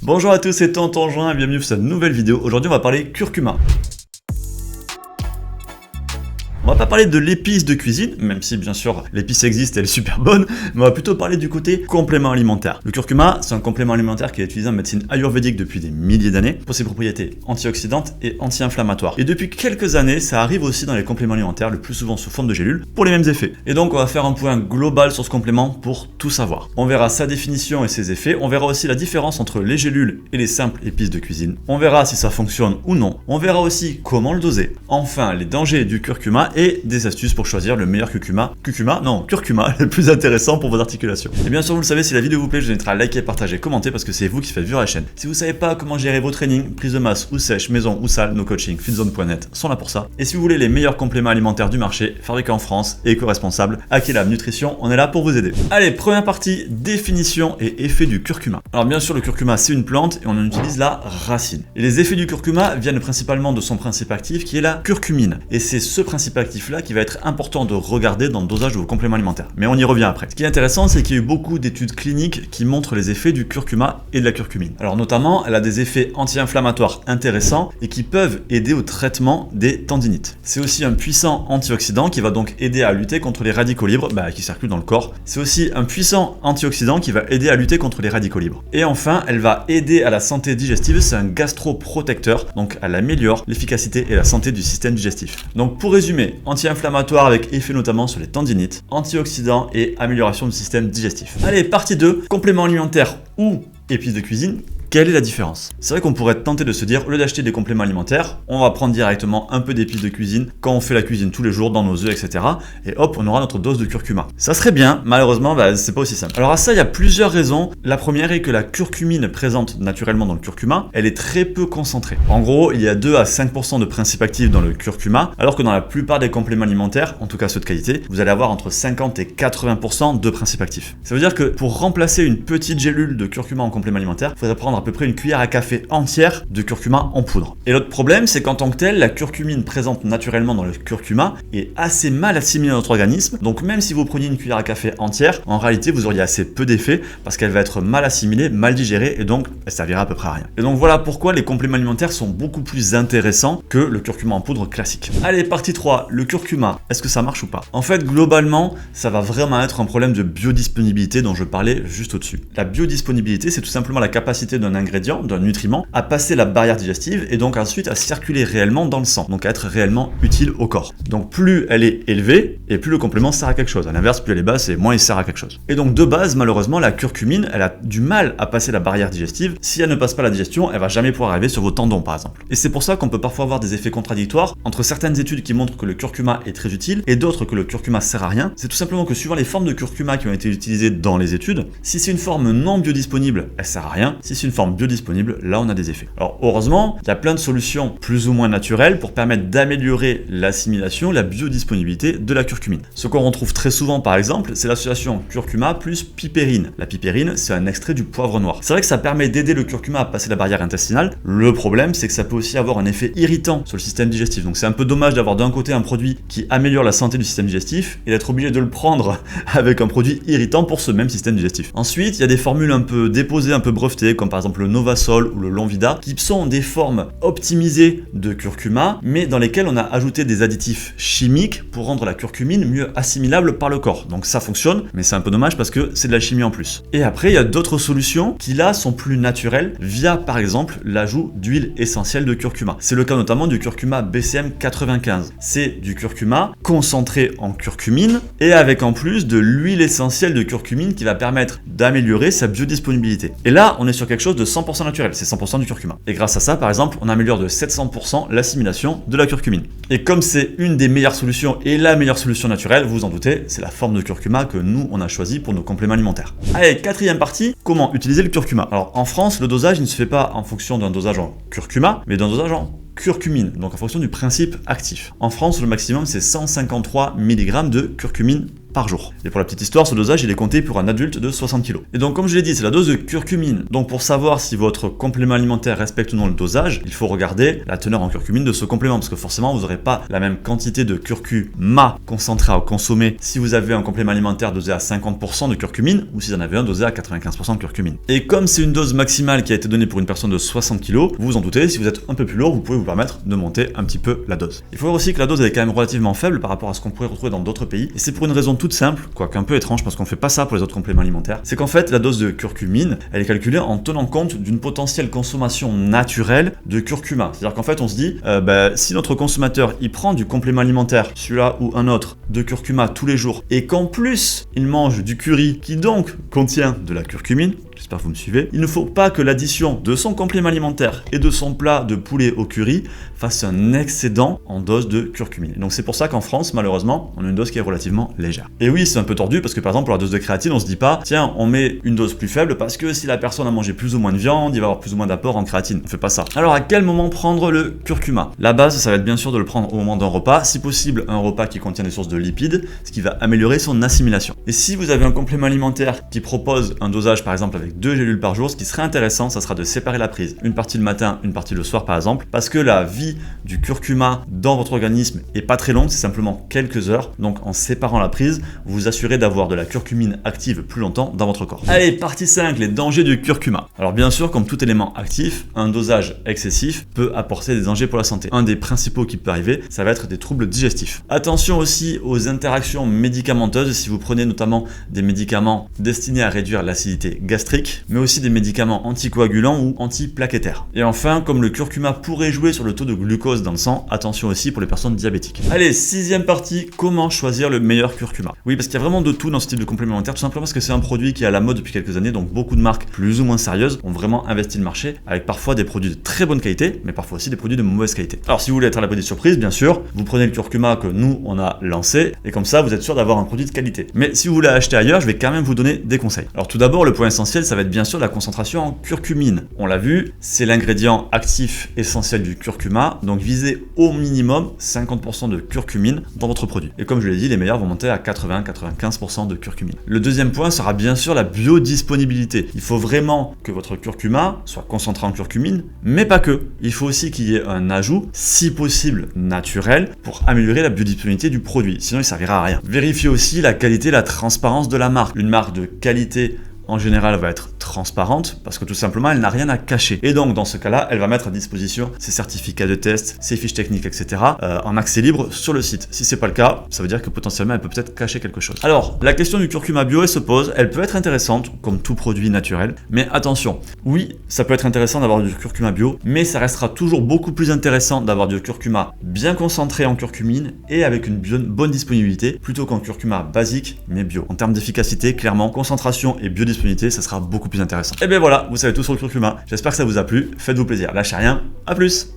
Bonjour à tous, c'est Tonton Join et bienvenue sur cette nouvelle vidéo. Aujourd'hui on va parler curcuma. On va pas parler de l'épice de cuisine, même si bien sûr l'épice existe et elle est super bonne, mais on va plutôt parler du côté complément alimentaire. Le curcuma, c'est un complément alimentaire qui est utilisé en médecine ayurvédique depuis des milliers d'années pour ses propriétés antioxydantes et anti-inflammatoires. Et depuis quelques années, ça arrive aussi dans les compléments alimentaires, le plus souvent sous forme de gélules, pour les mêmes effets. Et donc on va faire un point global sur ce complément pour tout savoir. On verra sa définition et ses effets, on verra aussi la différence entre les gélules et les simples épices de cuisine. On verra si ça fonctionne ou non. On verra aussi comment le doser. Enfin, les dangers du curcuma et des astuces pour choisir le meilleur curcuma le plus intéressant pour vos articulations. Et bien sûr, vous le savez, si la vidéo vous plaît, je vous invite à liker, partager, commenter parce que c'est vous qui faites vivre la chaîne. Si vous savez pas comment gérer vos trainings, prise de masse ou sèche, maison ou salle, nos coachings, fitzone.net sont là pour ça. Et si vous voulez les meilleurs compléments alimentaires du marché, fabriqués en France et éco-responsables, Aquilab Nutrition, on est là pour vous aider. Allez, première partie, définition et effet du curcuma. Alors bien sûr, le curcuma c'est une plante et on en utilise la racine. Et les effets du curcuma viennent principalement de son principe actif qui est la curcumine. Et c'est ce principe actif là qui va être important de regarder dans le dosage de vos compléments alimentaires. Mais on y revient après. Ce qui est intéressant, c'est qu'il y a eu beaucoup d'études cliniques qui montrent les effets du curcuma et de la curcumine. Alors notamment, elle a des effets anti-inflammatoires intéressants et qui peuvent aider au traitement des tendinites. C'est aussi un puissant antioxydant qui va donc aider à lutter contre les radicaux libres qui circulent dans le corps. C'est aussi un puissant antioxydant qui va aider à lutter contre les radicaux libres. Et enfin, elle va aider à la santé digestive, c'est un gastroprotecteur, donc elle améliore l'efficacité et la santé du système digestif. Donc pour résumer, anti-inflammatoire avec effet notamment sur les tendinites, antioxydant et amélioration du système digestif. Allez, partie 2, compléments alimentaires ou épices de cuisine. Quelle est la différence? C'est vrai qu'on pourrait être tenté de se dire, au lieu d'acheter des compléments alimentaires, on va prendre directement un peu d'épices de cuisine quand on fait la cuisine tous les jours dans nos œufs, etc. Et hop, on aura notre dose de curcuma. Ça serait bien, malheureusement, c'est pas aussi simple. Alors à ça, il y a plusieurs raisons. La première est que la curcumine présente naturellement dans le curcuma, elle est très peu concentrée. En gros, il y a 2 à 5% de principes actifs dans le curcuma, alors que dans la plupart des compléments alimentaires, en tout cas ceux de qualité, vous allez avoir entre 50 et 80% de principes actifs. Ça veut dire que pour remplacer une petite gélule de curcuma en complément alimentaire, il faudrait prendre à peu près une cuillère à café entière de curcuma en poudre. Et l'autre problème, c'est qu'en tant que tel, la curcumine présente naturellement dans le curcuma est assez mal assimilée dans notre organisme. Donc même si vous preniez une cuillère à café entière, en réalité, vous auriez assez peu d'effet parce qu'elle va être mal assimilée, mal digérée et donc elle servira à peu près à rien. Et donc voilà pourquoi les compléments alimentaires sont beaucoup plus intéressants que le curcuma en poudre classique. Allez, partie 3, le curcuma, est-ce que ça marche ou pas? En fait, globalement, ça va vraiment être un problème de biodisponibilité dont je parlais juste au-dessus. La biodisponibilité, c'est tout simplement la capacité d'un ingrédient, d'un nutriment, à passer la barrière digestive et donc ensuite à circuler réellement dans le sang, donc à être réellement utile au corps. Donc plus elle est élevée et plus le complément sert à quelque chose. À l'inverse, plus elle est basse et moins il sert à quelque chose. Et donc de base, malheureusement, la curcumine, elle a du mal à passer la barrière digestive. Si elle ne passe pas la digestion, elle va jamais pouvoir arriver sur vos tendons par exemple. Et c'est pour ça qu'on peut parfois avoir des effets contradictoires entre certaines études qui montrent que le curcuma est très utile et d'autres que le curcuma sert à rien. C'est tout simplement que suivant les formes de curcuma qui ont été utilisées dans les études, si c'est une forme non biodisponible, elle sert à rien. Si c'est une forme biodisponible, là on a des effets. Alors heureusement, il y a plein de solutions plus ou moins naturelles pour permettre d'améliorer l'assimilation, la biodisponibilité de la curcumine. Ce qu'on retrouve très souvent par exemple, c'est l'association curcuma plus pipérine. La pipérine, c'est un extrait du poivre noir. C'est vrai que ça permet d'aider le curcuma à passer la barrière intestinale. Le problème, c'est que ça peut aussi avoir un effet irritant sur le système digestif. Donc c'est un peu dommage d'avoir d'un côté un produit qui améliore la santé du système digestif et d'être obligé de le prendre avec un produit irritant pour ce même système digestif. Ensuite, il y a des formules un peu déposées, un peu brevetées, comme par exemple le Novasol ou le Longvida, qui sont des formes optimisées de curcuma, mais dans lesquelles on a ajouté des additifs chimiques pour rendre la curcumine mieux assimilable par le corps. Donc ça fonctionne, mais c'est un peu dommage parce que c'est de la chimie en plus. Et après, il y a d'autres solutions qui là sont plus naturelles, via par exemple l'ajout d'huile essentielle de curcuma. C'est le cas notamment du curcuma BCM 95. C'est du curcuma concentré en curcumine et avec en plus de l'huile essentielle de curcumine qui va permettre d'améliorer sa biodisponibilité. Et là, on est sur quelque chose de 100% naturel, c'est 100% du curcuma. Et grâce à ça, par exemple, on améliore de 700% l'assimilation de la curcumine. Et comme c'est une des meilleures solutions et la meilleure solution naturelle, vous vous en doutez, c'est la forme de curcuma que nous, on a choisi pour nos compléments alimentaires. Allez, quatrième partie, comment utiliser le curcuma. Alors en France, le dosage, il ne se fait pas en fonction d'un dosage en curcuma, mais d'un dosage en curcumine, donc en fonction du principe actif. En France, le maximum, c'est 153 mg de curcumine par jour. Et pour la petite histoire, ce dosage il est compté pour un adulte de 60 kg. Et donc comme je l'ai dit, c'est la dose de curcumine. Donc pour savoir si votre complément alimentaire respecte ou non le dosage, il faut regarder la teneur en curcumine de ce complément, parce que forcément vous n'aurez pas la même quantité de curcuma concentré à consommer si vous avez un complément alimentaire dosé à 50% de curcumine ou si vous en avez un dosé à 95% de curcumine. Et comme c'est une dose maximale qui a été donnée pour une personne de 60 kg, vous vous en doutez, si vous êtes un peu plus lourd, vous pouvez vous permettre de monter un petit peu la dose. Il faut voir aussi que la dose elle est quand même relativement faible par rapport à ce qu'on pourrait retrouver dans d'autres pays, et c'est pour une raison toute simple, quoique un peu étrange parce qu'on fait pas ça pour les autres compléments alimentaires, c'est qu'en fait la dose de curcumine, elle est calculée en tenant compte d'une potentielle consommation naturelle de curcuma. C'est-à-dire qu'en fait on se dit, si notre consommateur il prend du complément alimentaire, celui-là ou un autre, de curcuma tous les jours, et qu'en plus il mange du curry qui donc contient de la curcumine, j'espère que vous me suivez, il ne faut pas que l'addition de son complément alimentaire et de son plat de poulet au curry fasse un excédent en dose de curcumine. Donc c'est pour ça qu'en France, malheureusement, on a une dose qui est relativement légère. Et oui, c'est un peu tordu parce que par exemple pour la dose de créatine, on se dit pas, tiens, on met une dose plus faible parce que si la personne a mangé plus ou moins de viande, il va avoir plus ou moins d'apport en créatine. On fait pas ça. Alors à quel moment prendre le curcuma? La base, ça va être bien sûr de le prendre au moment d'un repas, si possible un repas qui contient des sources de lipides, ce qui va améliorer son assimilation. Et si vous avez un complément alimentaire qui propose un dosage par exemple avec 2 gélules par jour, ce qui serait intéressant, ça sera de séparer la prise. Une partie le matin, une partie le soir par exemple, parce que la vie du curcuma dans votre organisme est pas très longue, c'est simplement quelques heures. Donc en séparant la prise, vous vous assurez d'avoir de la curcumine active plus longtemps dans votre corps. Allez, partie 5, les dangers du curcuma. Alors bien sûr, comme tout élément actif, un dosage excessif peut apporter des dangers pour la santé. Un des principaux qui peut arriver, ça va être des troubles digestifs. Attention aussi aux interactions médicamenteuses si vous prenez notamment des médicaments destinés à réduire l'acidité gastrique, mais aussi des médicaments anticoagulants ou antiplaquettaires. Et enfin, comme le curcuma pourrait jouer sur le taux de glucose dans le sang, attention aussi pour les personnes diabétiques. Allez, 6e partie, comment choisir le meilleur curcuma? Oui, parce qu'il y a vraiment de tout dans ce type de complément alimentaire, tout simplement parce que c'est un produit qui est à la mode depuis quelques années, donc beaucoup de marques plus ou moins sérieuses ont vraiment investi le marché avec parfois des produits de très bonne qualité, mais parfois aussi des produits de mauvaise qualité. Alors si vous voulez être à l'abri des surprises, bien sûr, vous prenez le curcuma que nous on a lancé, et comme ça vous êtes sûr d'avoir un produit de qualité. Mais si vous voulez acheter ailleurs, je vais quand même vous donner des conseils. Alors tout d'abord, le point essentiel, ça va être bien sûr la concentration en curcumine. On l'a vu, c'est l'ingrédient actif essentiel du curcuma, donc visez au minimum 50% de curcumine dans votre produit. Et comme je l'ai dit, les meilleurs vont monter à 80-95% de curcumine. Le deuxième point sera bien sûr la biodisponibilité. Il faut vraiment que votre curcuma soit concentré en curcumine, mais pas que. Il faut aussi qu'il y ait un ajout, si possible naturel, pour améliorer la biodisponibilité du produit. Sinon, il ne servira à rien. Vérifiez aussi la qualité et la transparence de la marque. Une marque de qualité en général va être transparente parce que tout simplement elle n'a rien à cacher. Et donc dans ce cas-là, elle va mettre à disposition ses certificats de test, ses fiches techniques, etc. En accès libre sur le site. Si c'est pas le cas, ça veut dire que potentiellement elle peut peut-être cacher quelque chose. Alors la question du curcuma bio elle se pose, elle peut être intéressante comme tout produit naturel, mais attention, oui ça peut être intéressant d'avoir du curcuma bio, mais ça restera toujours beaucoup plus intéressant d'avoir du curcuma bien concentré en curcumine et avec une bonne disponibilité plutôt qu'un curcuma basique mais bio. En termes d'efficacité, clairement, concentration et biodisponibilité, ça sera beaucoup plus intéressant. Et bien voilà, vous savez tout sur le curcuma. J'espère que ça vous a plu. Faites-vous plaisir. Lâchez rien. À plus.